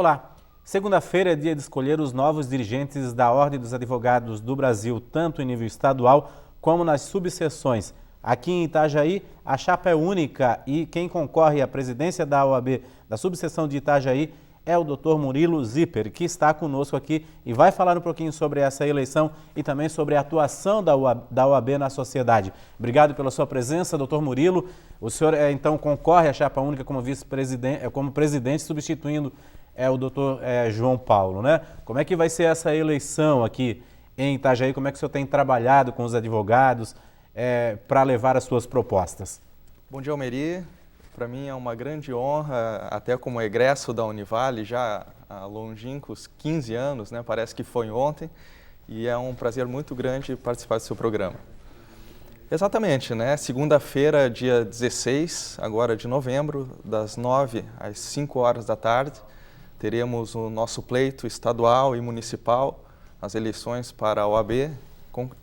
Olá, segunda-feira é dia de escolher os novos dirigentes da Ordem dos Advogados do Brasil, tanto em nível estadual como nas subseções. Aqui em Itajaí, a chapa é única e quem concorre à presidência da OAB da subseção de Itajaí é o Dr. Murilo Zipper, que está conosco aqui e vai falar um pouquinho sobre essa eleição e também sobre a atuação da OAB na sociedade. Obrigado pela sua presença, Dr. Murilo. O senhor, então, concorre à chapa única como vice-presidente, como presidente, substituindo o Dr. João Paulo, né? Como é que vai ser essa eleição aqui em Itajaí? Como é que o senhor tem trabalhado com os advogados para levar as suas propostas? Bom dia, Almeri. Para mim é uma grande honra, até como egresso da Univale, já há longínquos 15 anos, né? Parece que foi ontem, e é um prazer muito grande participar do seu programa. Exatamente, né? Segunda-feira, dia 16, agora de novembro, das 9 às 5 horas da tarde, teremos o nosso pleito estadual e municipal, as eleições para a OAB.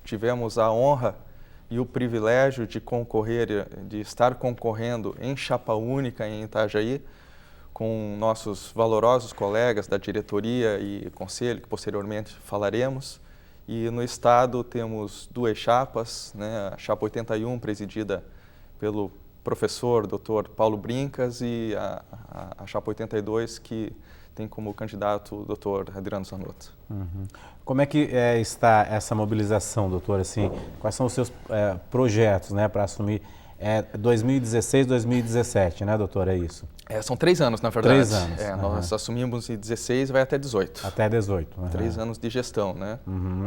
Tivemos a honra e o privilégio de concorrer, de estar concorrendo em chapa única em Itajaí, com nossos valorosos colegas da diretoria e conselho, que posteriormente falaremos. E no estado temos duas chapas, né? A chapa 81, presidida pelo professor Dr. Paulo Brincas, e a chapa 82, que tem como candidato o Dr. Adriano Zanotto. Uhum. Como é que está essa mobilização, doutor? Assim, quais são os seus projetos, né, para assumir 2016, 2017, né, doutor? É isso? São 3 anos, na verdade. 3 anos. Nós assumimos em 16 e vai até 18. Até 18. 3 anos de gestão, né?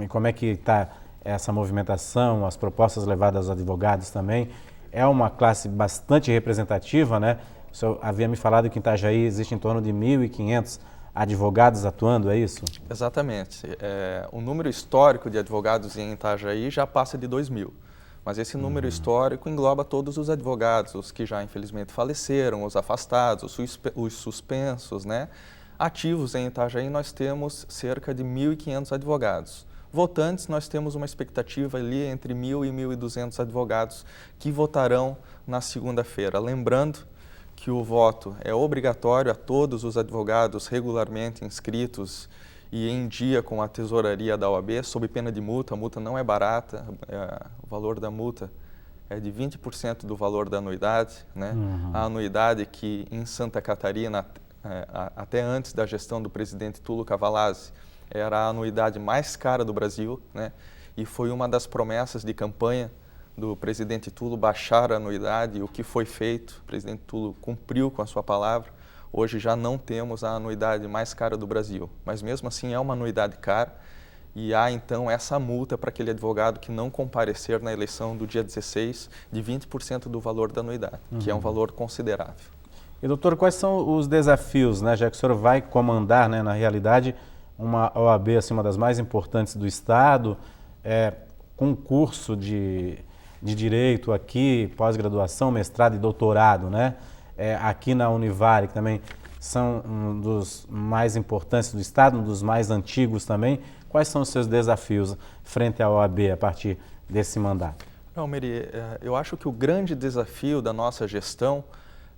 E como é que está essa movimentação, as propostas levadas aos advogados também? É uma classe bastante representativa, né? O senhor havia me falado que em Itajaí existe em torno de 1.500 advogados atuando, é isso? Exatamente. O número histórico de advogados em Itajaí já passa de 2.000. Mas esse número histórico engloba todos os advogados, os que já infelizmente faleceram, os afastados, os suspensos, né? Ativos em Itajaí nós temos cerca de 1.500 advogados. Votantes, nós temos uma expectativa ali entre 1.000 e 1.200 advogados que votarão na segunda-feira. Lembrando que o voto é obrigatório a todos os advogados regularmente inscritos e em dia com a tesouraria da OAB, sob pena de multa. A multa não é barata, o valor da multa é de 20% do valor da anuidade, né? A anuidade que em Santa Catarina, até antes da gestão do presidente Túlio Cavalazzi, era a anuidade mais cara do Brasil, né? E foi uma das promessas de campanha do presidente Túlio baixar a anuidade, e o que foi feito, o presidente Túlio cumpriu com a sua palavra. Hoje já não temos a anuidade mais cara do Brasil, mas mesmo assim é uma anuidade cara, e há então essa multa para aquele advogado que não comparecer na eleição do dia 16 de 20% do valor da anuidade, que é um valor considerável. E doutor, quais são os desafios, né, já que o senhor vai comandar, né, na realidade, uma OAB, assim, uma das mais importantes do estado, com curso de direito aqui, pós-graduação, mestrado e doutorado, né? Aqui na Univale, que também são um dos mais importantes do estado, um dos mais antigos também. Quais são os seus desafios frente à OAB a partir desse mandato? Não, Meri, eu acho que o grande desafio da nossa gestão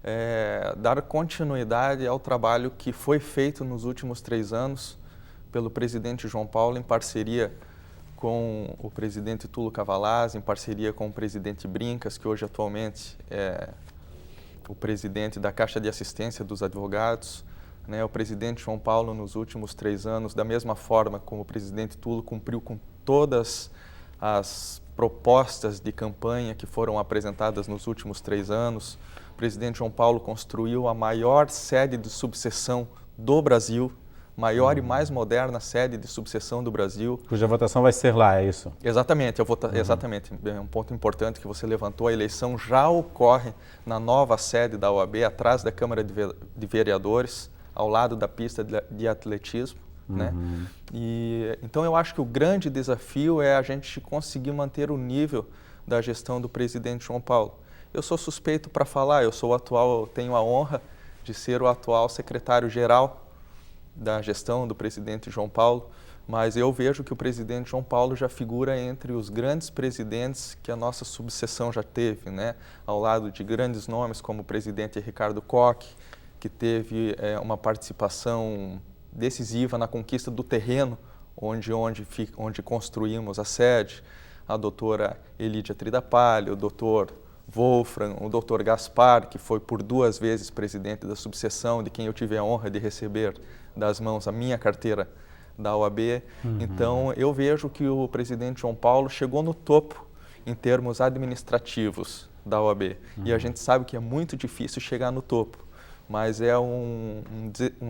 é dar continuidade ao trabalho que foi feito nos últimos 3 anos pelo presidente João Paulo, em parceria com o presidente Túlio Cavalazzi, em parceria com o presidente Brincas, que hoje atualmente é o presidente da Caixa de Assistência dos Advogados, né? O presidente João Paulo, nos últimos 3 anos, da mesma forma como o presidente Túlio, cumpriu com todas as propostas de campanha que foram apresentadas nos últimos 3 anos. O presidente João Paulo construiu a maior sede de subseção do Brasil, maior e mais moderna sede de subseção do Brasil. Cuja votação vai ser lá, é isso? Exatamente, exatamente. É um ponto importante que você levantou. A eleição já ocorre na nova sede da OAB, atrás da Câmara de Vereadores, ao lado da pista de atletismo, né? E então eu acho que o grande desafio é a gente conseguir manter o nível da gestão do presidente João Paulo. Eu sou suspeito para falar, eu tenho a honra de ser o atual secretário-geral da gestão do presidente João Paulo, mas eu vejo que o presidente João Paulo já figura entre os grandes presidentes que a nossa subseção já teve, né? Ao lado de grandes nomes como o presidente Ricardo Koch, que teve uma participação decisiva na conquista do terreno onde construímos a sede, a doutora Elídia Tridapalho, o doutor Wolfram, o doutor Gaspar, que foi por 2 vezes presidente da subseção, de quem eu tive a honra de receber das mãos a minha carteira da OAB. Então, eu vejo que o presidente João Paulo chegou no topo em termos administrativos da OAB. E a gente sabe que é muito difícil chegar no topo, mas é um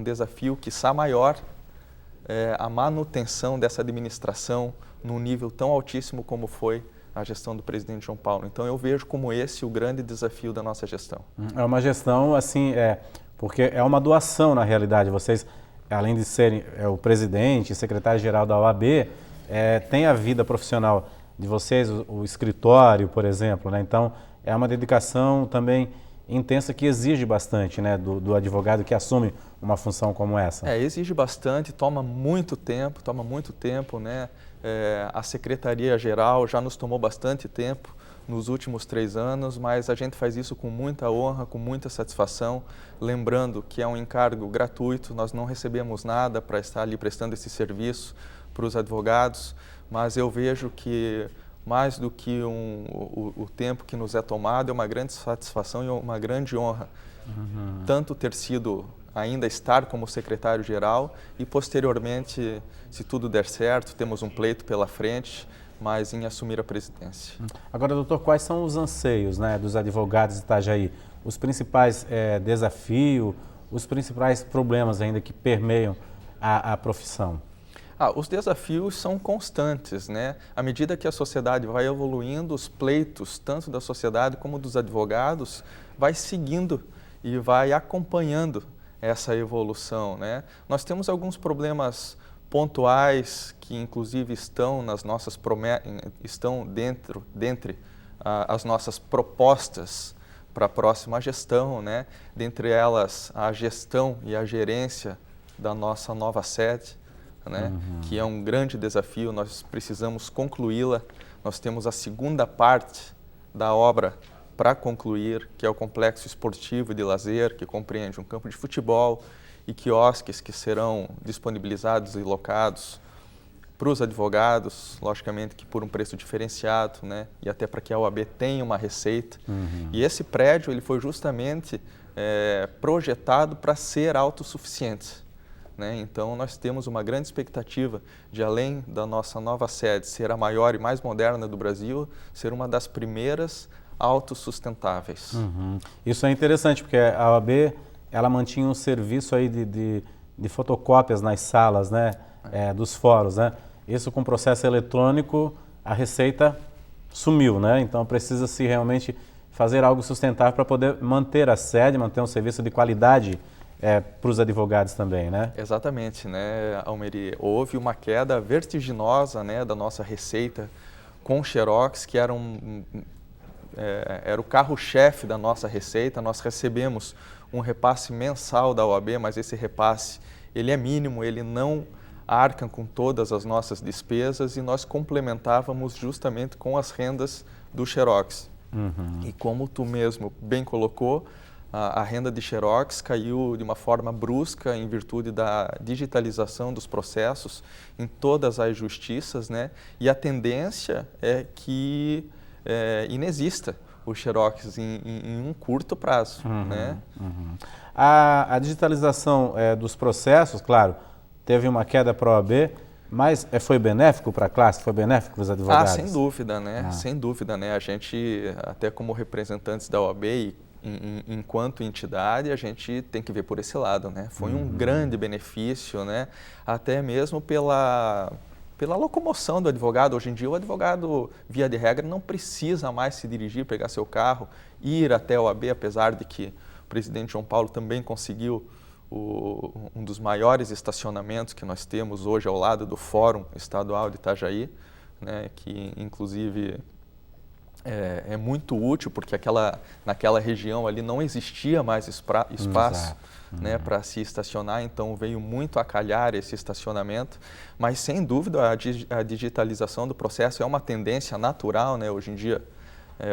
desafio, quiçá maior, a manutenção dessa administração num nível tão altíssimo como foi a gestão do presidente João Paulo. Então, eu vejo como esse o grande desafio da nossa gestão. É uma gestão, assim, porque é uma doação, na realidade. Vocês, além de serem o presidente, secretário-geral da OAB, tem a vida profissional de vocês, o escritório, por exemplo, né? Então, é uma dedicação também intensa que exige bastante, né, do advogado que assume uma função como essa. Exige bastante, toma muito tempo, né? A Secretaria-Geral já nos tomou bastante tempo nos últimos 3 anos, mas a gente faz isso com muita honra, com muita satisfação, lembrando que é um encargo gratuito, nós não recebemos nada para estar ali prestando esse serviço para os advogados, mas eu vejo que mais do que o tempo que nos é tomado, é uma grande satisfação e uma grande honra. Tanto ter sido, ainda estar como secretário-geral e posteriormente, se tudo der certo, temos um pleito pela frente, mas em assumir a presidência. Agora, doutor, quais são os anseios, né, dos advogados de Itajaí? Os principais desafios, os principais problemas ainda que permeiam a profissão? Os desafios são constantes, né? À medida que a sociedade vai evoluindo, os pleitos, tanto da sociedade como dos advogados, vai seguindo e vai acompanhando essa evolução, né? Nós temos alguns problemas pontuais que, inclusive, estão dentre as nossas propostas para a próxima gestão, né? Dentre elas, a gestão e a gerência da nossa nova sede, né? Que é um grande desafio, nós precisamos concluí-la. Nós temos a segunda parte da obra para concluir, que é o complexo esportivo e de lazer, que compreende um campo de futebol e quiosques que serão disponibilizados e locados para os advogados, logicamente que por um preço diferenciado, né? E até para que a OAB tenha uma receita. E esse prédio ele foi justamente projetado para ser autossuficiente. Né? Então, nós temos uma grande expectativa de, além da nossa nova sede ser a maior e mais moderna do Brasil, ser uma das primeiras autossustentáveis. Isso é interessante, porque a OAB ela mantinha um serviço aí de fotocópias nas salas, né? Dos fóruns. Né? Isso com processo eletrônico, a receita sumiu, né? Então precisa-se realmente fazer algo sustentável para poder manter a sede, manter um serviço de qualidade para os advogados também, né? Exatamente, né, Almeri? Houve uma queda vertiginosa, né, da nossa receita com Xerox, que era o carro-chefe da nossa receita. Nós recebemos um repasse mensal da OAB, mas esse repasse ele é mínimo, ele não arca com todas as nossas despesas e nós complementávamos justamente com as rendas do Xerox. E como tu mesmo bem colocou, a renda de Xerox caiu de uma forma brusca em virtude da digitalização dos processos em todas as justiças, né? E a tendência é que inexista o Xerox em um curto prazo, né? A digitalização dos processos, claro, teve uma queda para a OAB, mas foi benéfico para a classe, foi benéfico para os advogados? Sem dúvida, né? Sem dúvida, né? A gente, até como representantes da OAB e enquanto entidade, a gente tem que ver por esse lado, né? Foi um grande benefício, né? Até mesmo pela locomoção do advogado. Hoje em dia, o advogado, via de regra, não precisa mais se dirigir, pegar seu carro, ir até a OAB, apesar de que o presidente João Paulo também conseguiu um dos maiores estacionamentos que nós temos hoje ao lado do Fórum Estadual de Itajaí, né? Que, inclusive, é muito útil, porque naquela região ali não existia mais espaço, né, para se estacionar, então veio muito a calhar esse estacionamento, mas sem dúvida a digitalização do processo é uma tendência natural, né? Hoje em dia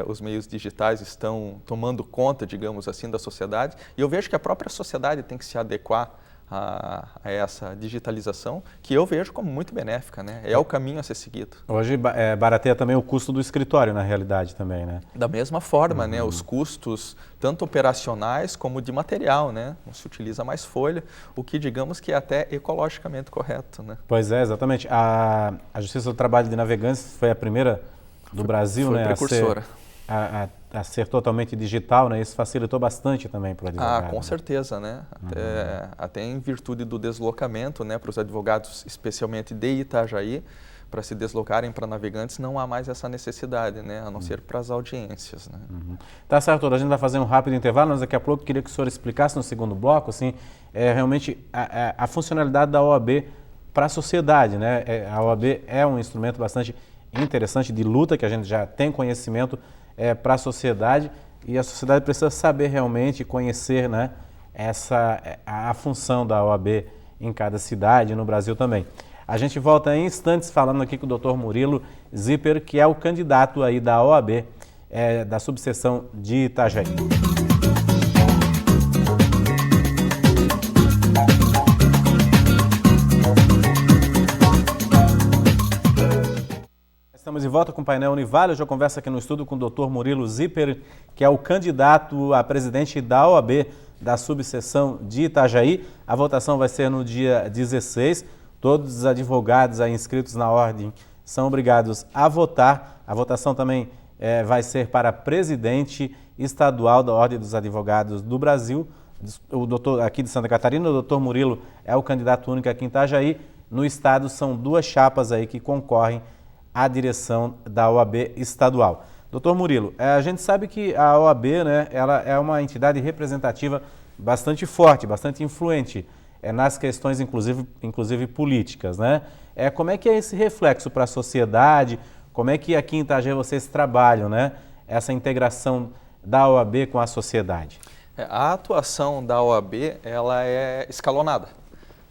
os meios digitais estão tomando conta, digamos assim, da sociedade. E eu vejo que a própria sociedade tem que se adequar a essa digitalização, que eu vejo como muito benéfica, né? É o caminho a ser seguido. Hoje barateia também o custo do escritório, na realidade, também, né? Da mesma forma, né? Os custos, tanto operacionais como de material, né? Não se utiliza mais folha, o que digamos que é até ecologicamente correto, né? Pois é, exatamente. A Justiça do Trabalho de Navegantes foi a primeira do Brasil, foi né? Precursora. A ser totalmente digital, né? Isso facilitou bastante também para o advogado. Com certeza, né? Até em virtude do deslocamento, né? Para os advogados, especialmente de Itajaí, para se deslocarem para Navegantes, não há mais essa necessidade, né? A não ser para as audiências, né? Tá certo, a gente vai fazer um rápido intervalo, mas daqui a pouco eu queria que o senhor explicasse no segundo bloco, assim, realmente a funcionalidade da OAB para a sociedade, né? A OAB é um instrumento bastante interessante de luta, que a gente já tem conhecimento para a sociedade, e a sociedade precisa saber realmente, conhecer, né, a função da OAB em cada cidade e no Brasil também. A gente volta em instantes falando aqui com o Dr. Murilo Zipper, que é o candidato aí da OAB, da subseção de Itajaí. Estamos de volta com o painel Univale. Hoje eu converso aqui no estúdio com o Dr. Murilo Zipper, que é o candidato a presidente da OAB da subseção de Itajaí. A votação vai ser no dia 16. Todos os advogados aí inscritos na ordem são obrigados a votar. A votação também vai ser para presidente estadual da Ordem dos Advogados do Brasil. O doutor aqui de Santa Catarina, o doutor Murilo é o candidato único aqui em Itajaí. No estado são duas chapas aí que concorrem à direção da OAB estadual. Doutor Murilo, a gente sabe que a OAB, né, ela é uma entidade representativa bastante forte, bastante influente nas questões, inclusive políticas, né? Como é que é esse reflexo para a sociedade? Como é que aqui em Itajaí vocês trabalham, né, essa integração da OAB com a sociedade? A atuação da OAB, ela é escalonada,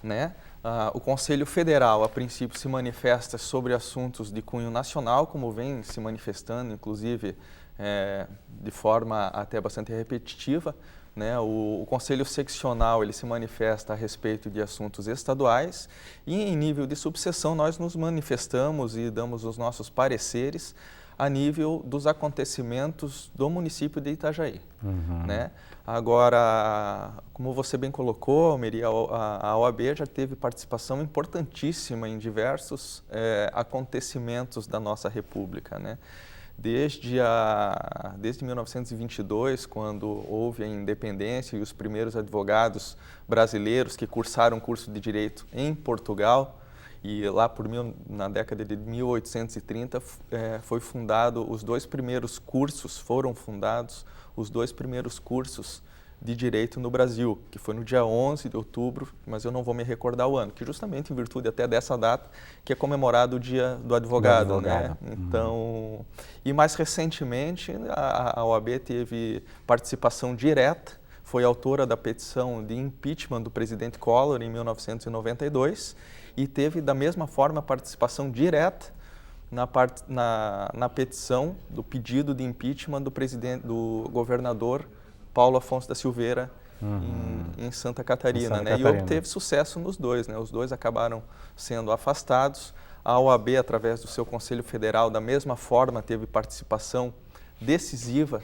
né? O Conselho Federal, a princípio, se manifesta sobre assuntos de cunho nacional, como vem se manifestando, inclusive, de forma até bastante repetitiva, né? O Conselho Seccional, ele se manifesta a respeito de assuntos estaduais e, em nível de subseção, nós nos manifestamos e damos os nossos pareceres a nível dos acontecimentos do município de Itajaí, né? Agora, como você bem colocou, Almeri, a OAB já teve participação importantíssima em diversos acontecimentos da nossa República, né? Desde 1922, quando houve a independência e os primeiros advogados brasileiros que cursaram o curso de Direito em Portugal, e lá na década de 1830 foram fundados os dois primeiros cursos de Direito no Brasil, que foi no dia 11 de outubro, mas eu não vou me recordar o ano, que justamente em virtude até dessa data, que é comemorado o Dia do Advogado, né? Então, e mais recentemente, a OAB teve participação direta, foi autora da petição de impeachment do presidente Collor em 1992 e teve, da mesma forma, participação direta na petição do pedido de impeachment do governador Paulo Afonso da Silveira em Santa Catarina, né? E obteve sucesso nos dois, né? Os dois acabaram sendo afastados. A OAB, através do seu Conselho Federal, da mesma forma, teve participação decisiva,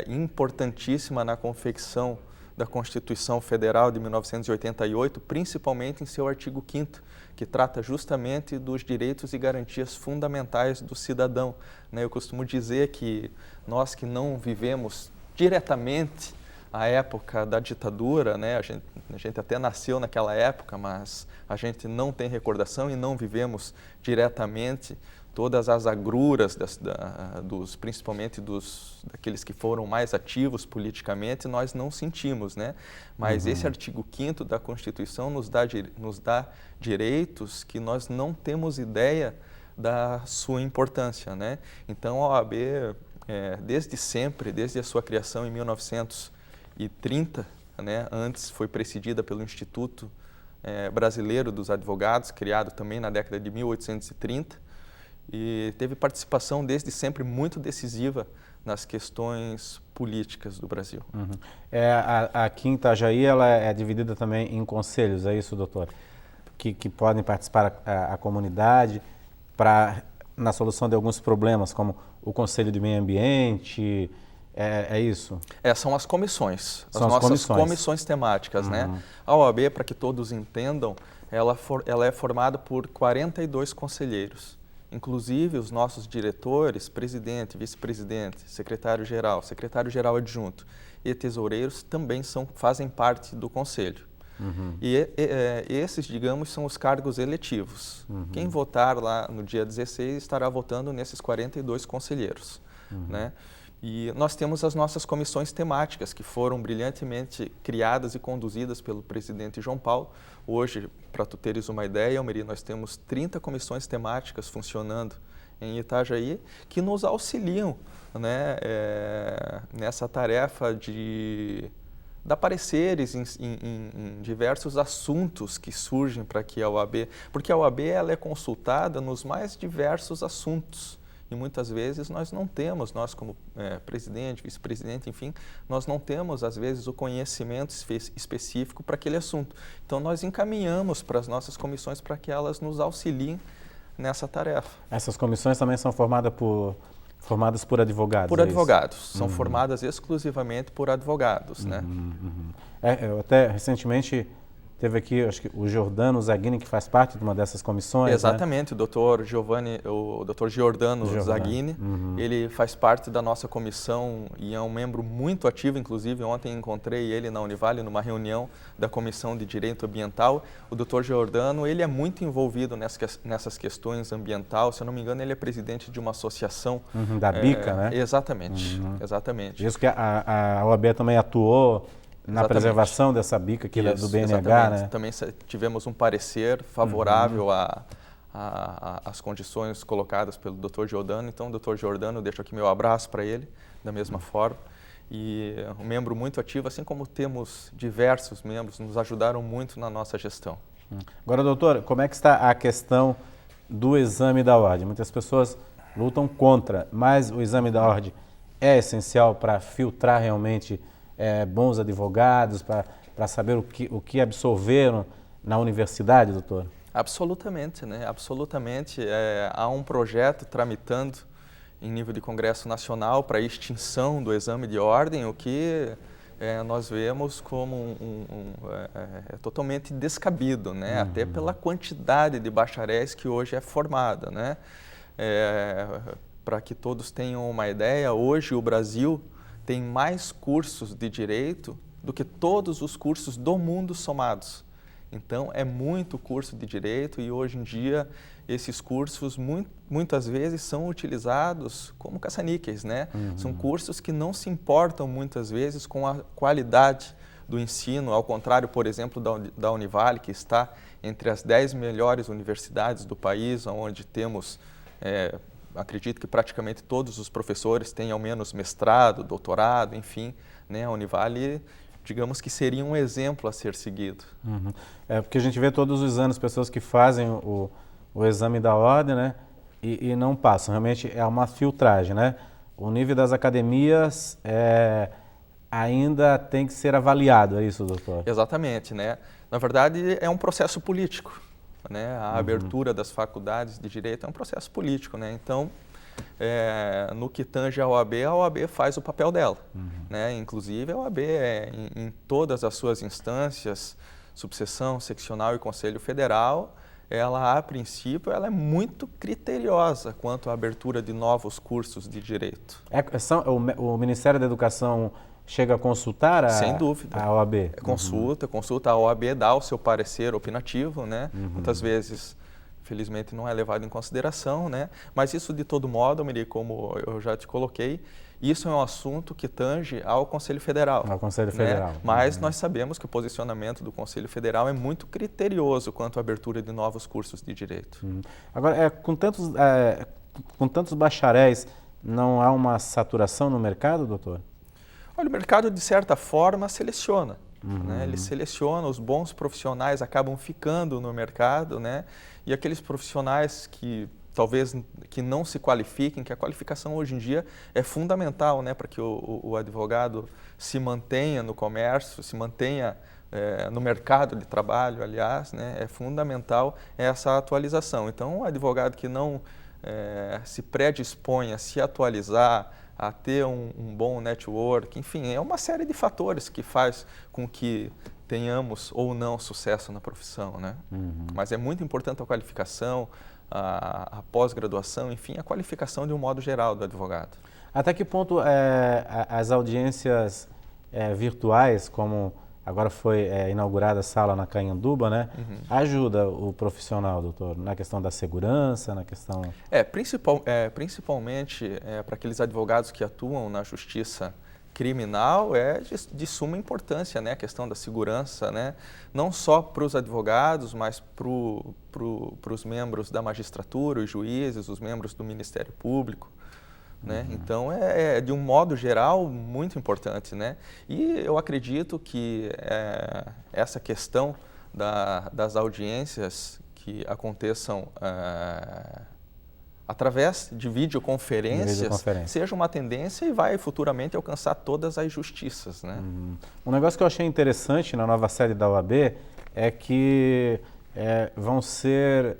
importantíssima na confecção da Constituição Federal de 1988, principalmente em seu artigo 5º, que trata justamente dos direitos e garantias fundamentais do cidadão, né? Eu costumo dizer que nós que não vivemos diretamente a época da ditadura, né? A gente até nasceu naquela época, mas a gente não tem recordação e não vivemos diretamente todas as agruras principalmente daqueles que foram mais ativos politicamente, nós não sentimos, né? Mas esse artigo 5º da Constituição nos dá direitos que nós não temos ideia da sua importância, né? Então a OAB, desde sempre, desde a sua criação em 1930, né? Antes foi presidida pelo Instituto Brasileiro dos Advogados, criado também na década de 1830, e teve participação desde sempre muito decisiva nas questões políticas do Brasil. Uhum. Aqui em Itajaí ela é dividida também em conselhos, é isso, doutor? Que podem participar a comunidade na solução de alguns problemas, como o Conselho de Meio Ambiente, é isso? São as comissões, são as nossas comissões. comissões temáticas, né? A OAB, para que todos entendam, ela é formada por 42 conselheiros. Inclusive, os nossos diretores, presidente, vice-presidente, secretário-geral adjunto e tesoureiros também fazem parte do conselho. E esses, digamos, são os cargos eletivos. Quem votar lá no dia 16 estará votando nesses 42 conselheiros, né? E nós temos as nossas comissões temáticas, que foram brilhantemente criadas e conduzidas pelo presidente João Paulo. Hoje, para tu teres uma ideia, Almeri, nós temos 30 comissões temáticas funcionando em Itajaí, que nos auxiliam, né, nessa tarefa de dar pareceres em diversos assuntos que surgem para que a OAB... Porque a OAB ela é consultada nos mais diversos assuntos. E muitas vezes nós não temos, nós como presidente, vice-presidente, enfim, nós não temos às vezes o conhecimento específico para aquele assunto. Então nós encaminhamos para as nossas comissões para que elas nos auxiliem nessa tarefa. Essas comissões também são formadas por advogados? Por advogados, são formadas exclusivamente por advogados, né? Eu até recentemente teve aqui, acho que o Giordano Zaghini, que faz parte de uma dessas comissões. Exatamente, né? O Dr. Giordano Zaghini, ele faz parte da nossa comissão e é um membro muito ativo. Inclusive, ontem encontrei ele na Univale, numa reunião da Comissão de Direito Ambiental. O Dr. Giordano, ele é muito envolvido nessas questões ambientais. Se eu não me engano, ele é presidente de uma associação. Da BICA, né? Exatamente, exatamente. Isso que a OAB também atuou na preservação dessa bica aqui do BNH, exatamente. né? Também tivemos um parecer favorável às condições colocadas pelo Dr. Giordano. Então, Dr. Giordano, deixo aqui meu abraço para ele, da mesma forma. E um membro muito ativo, assim como temos diversos membros, nos ajudaram muito na nossa gestão. Agora, doutor, como é que está a questão do exame da ordem? Muitas pessoas lutam contra, mas o exame da ordem é essencial para filtrar realmente bons advogados, para saber o que absorveram na universidade, doutor? Absolutamente, né? Absolutamente. Há um projeto tramitando em nível de Congresso Nacional para a extinção do exame de ordem, o que nós vemos como totalmente descabido, né? Até pela quantidade de bacharéis que hoje é formada, né? Para que todos tenham uma ideia, hoje o Brasil tem mais cursos de direito do que todos os cursos do mundo somados. Então, é muito curso de direito e hoje em dia esses cursos muitas vezes são utilizados como caça-níqueis, né? São cursos que não se importam muitas vezes com a qualidade do ensino, ao contrário, por exemplo, da Univale, que está entre as 10 melhores universidades do país, onde temos... acredito que praticamente todos os professores têm ao menos mestrado, doutorado, enfim, né? A Univale, digamos que seria um exemplo a ser seguido. Porque a gente vê todos os anos pessoas que fazem o exame da ordem, né? E não passam. Realmente é uma filtragem, né? O nível das academias ainda tem que ser avaliado, é isso, doutor? Exatamente, né? Na verdade, é um processo político. Né? A abertura das faculdades de direito é um processo político, né? Então, no que tange a OAB faz o papel dela, né? Inclusive a OAB em todas as suas instâncias, subseção, seccional e Conselho Federal, ela a princípio ela é muito criteriosa quanto à abertura de novos cursos de direito. O Ministério da Educação chega a consultar Sem dúvida. A OAB? Consulta, a OAB dá o seu parecer opinativo, né? Muitas vezes, felizmente, não é levado em consideração, né? Mas isso, de todo modo, Almeri, como eu já te coloquei, isso é um assunto que tange ao Conselho Federal. Ao Conselho Federal. Né? Mas nós sabemos que o posicionamento do Conselho Federal é muito criterioso quanto à abertura de novos cursos de direito. Agora, com tantos bacharéis, não há uma saturação no mercado, doutor? Olha, o mercado, de certa forma, seleciona. Né? Ele seleciona, os bons profissionais acabam ficando no mercado, né? E aqueles profissionais que talvez que não se qualifiquem, que a qualificação hoje em dia é fundamental, né, para que o advogado se mantenha no comércio, se mantenha no mercado de trabalho, aliás, né, é fundamental essa atualização. Então, o advogado que não se predispõe a se atualizar, a ter um bom network, enfim, é uma série de fatores que faz com que tenhamos ou não sucesso na profissão, né? Mas é muito importante a qualificação, a pós-graduação, enfim, a qualificação de um modo geral do advogado. Até que ponto as audiências virtuais, como agora foi inaugurada a sala na Canhanduba, né? Ajuda o profissional, doutor, na questão da segurança, na questão... Principalmente para aqueles advogados que atuam na justiça criminal, é de suma importância, né, a questão da segurança, né, não só para os advogados, mas para os membros da magistratura, os juízes, os membros do Ministério Público. Né? Então, de um modo geral, muito importante. Né? E eu acredito que essa questão das audiências que aconteçam através de videoconferências seja uma tendência e vai futuramente alcançar todas as justiças. Né? Um negócio que eu achei interessante na nova sede da OAB é que vão ser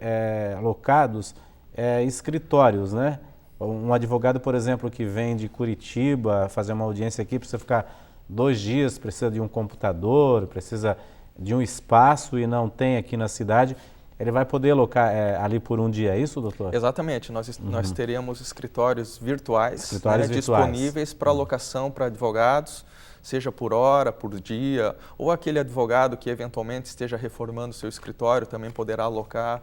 alocados escritórios, né? Um advogado, por exemplo, que vem de Curitiba fazer uma audiência aqui, precisa ficar 2 dias, precisa de um computador, precisa de um espaço e não tem aqui na cidade, ele vai poder alocar ali por um dia, é isso, doutor? Exatamente, nós teremos escritórios virtuais, disponíveis para alocação para advogados, seja por hora, por dia, ou aquele advogado que eventualmente esteja reformando seu escritório também poderá alocar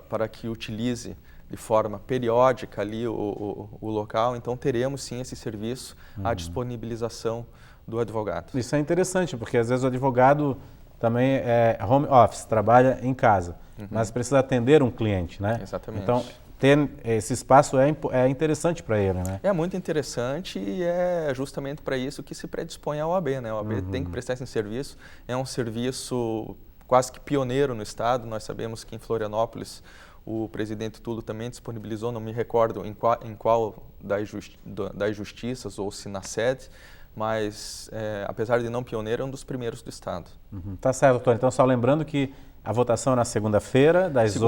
para que utilize de forma periódica ali o local. Então teremos sim esse serviço, a disponibilização do advogado. Isso é interessante, porque às vezes o advogado também é home office, trabalha em casa, mas precisa atender um cliente, né? Exatamente. Então ter esse espaço é interessante para ele, né? É muito interessante e é justamente para isso que se predispõe a OAB, né? A OAB tem que prestar esse serviço, é um serviço quase que pioneiro no estado. Nós sabemos que em Florianópolis o presidente Túlio também disponibilizou, não me recordo em qual das justiças ou se na sede, mas apesar de não pioneiro, é um dos primeiros do estado. Tá certo, doutor. Então, só lembrando que a votação é na segunda-feira, das 8...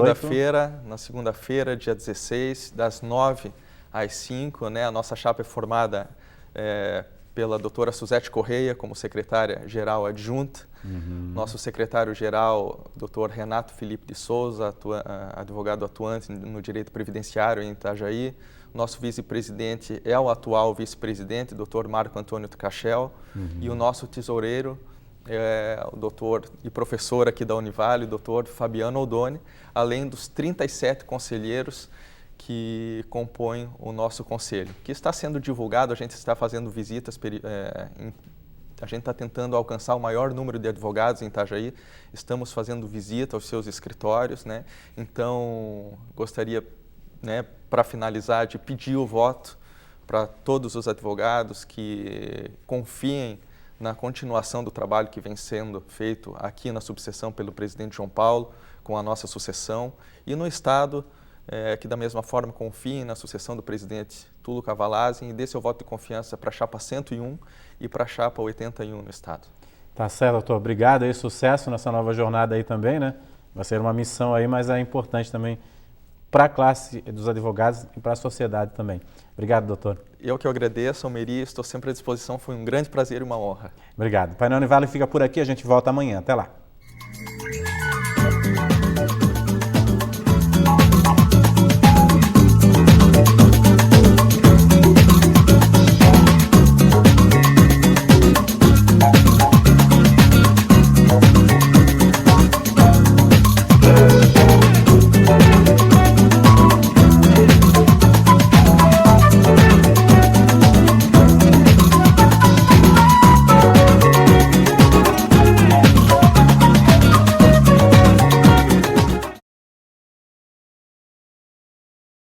Na segunda-feira, dia 16, das 9 às 5, né? A nossa chapa é formada pela doutora Suzete Correia como secretária-geral adjunta, nosso secretário-geral, doutor Renato Felipe de Souza, advogado atuante no direito previdenciário em Itajaí, nosso vice-presidente é o atual vice-presidente, doutor Marco Antônio Cachel, e o nosso tesoureiro é o doutor e professor aqui da Univale, o doutor Fabiano Oldoni, além dos 37 conselheiros que compõem o nosso conselho, que está sendo divulgado. A gente está fazendo visitas, a gente está tentando alcançar o maior número de advogados em Itajaí, estamos fazendo visita aos seus escritórios, né? Então, gostaria, né, para finalizar, de pedir o voto para todos os advogados que confiem na continuação do trabalho que vem sendo feito aqui na subseção pelo presidente João Paulo, com a nossa sucessão, e no Estado, que da mesma forma confiem na sucessão do presidente Túlio Cavalazzi e dê seu voto de confiança para a chapa 101 e para a chapa 81 no Estado. Tá certo, doutor. Obrigado e sucesso nessa nova jornada aí também, né? Vai ser uma missão aí, mas é importante também para a classe dos advogados e para a sociedade também. Obrigado, doutor. Eu que agradeço, Almeri, estou sempre à disposição, foi um grande prazer e uma honra. Obrigado. O Painel Univale fica por aqui, a gente volta amanhã. Até lá.